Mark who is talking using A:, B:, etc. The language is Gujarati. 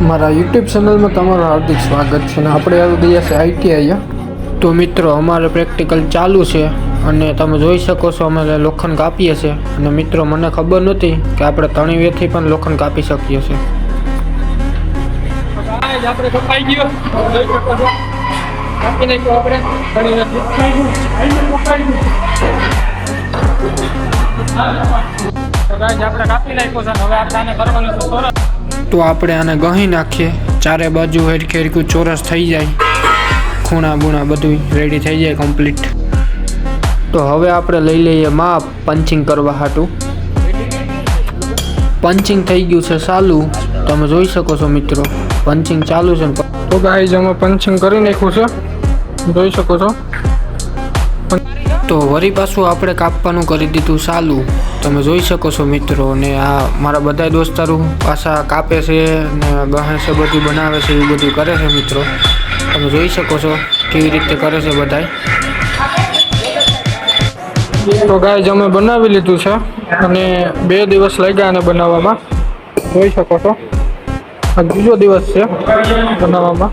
A: મારા યુટ્યુબ ચેનલમાં તમારું હાર્દિક સ્વાગત છે. અને આપણે આવી ગયા છે ITI. તો મિત્રો, અમારે પ્રેક્ટિકલ ચાલુ છે અને તમે જોઈ શકો છો અમે લોખંડ કાપીએ છીએ. અને મિત્રો, મને ખબર નહોતી કે આપણે તણીવેથી પણ લોખંડ કાપી શકીએ છીએ.
B: આપણે કપાઈ ગયો કાપી નાખ્યો આપણે આપણે કાપી નાખ્યો છે. હવે આપણે આને કરવાનું છે ચોરસ.
A: તો આપણે આને ગહી નાખીએ. ચારે બાજુ હેરખી હેરખું ચોરસ થઈ જાય, ખૂણા બૂણા બધું રેડી થઈ જાય કમ્પ્લીટ. તો હવે આપણે લઈ લઈએ માપ પંચિંગ કરવા હાટું. પંચિંગ થઈ ગયું છે ચાલુ, તમે જોઈ શકો છો મિત્રો. પંચિંગ ચાલુ છે.
B: તો ગાઈઝ અમે પંચિંગ કરી નાખ્યું છે, જોઈ શકો છો.
A: તો વળી પાછું આપણે કાપવાનું કરી દીધું ચાલુ, તમે જોઈ શકો છો મિત્રો. ને આ મારા બધા દોસ્તારો પાછા કાપે છે ને ગહે છે, બધું બનાવે છે, એવું બધું કરે છે મિત્રો. તમે જોઈ શકો છો કેવી રીતે કરે છે બધાય.
B: તો ગાઈઝ અમે બનાવી લીધું છે અને 2 દિવસ લાગ્યા આને બનાવવામાં, જોઈ શકો છો. આ બીજો દિવસ છે બનાવવામાં.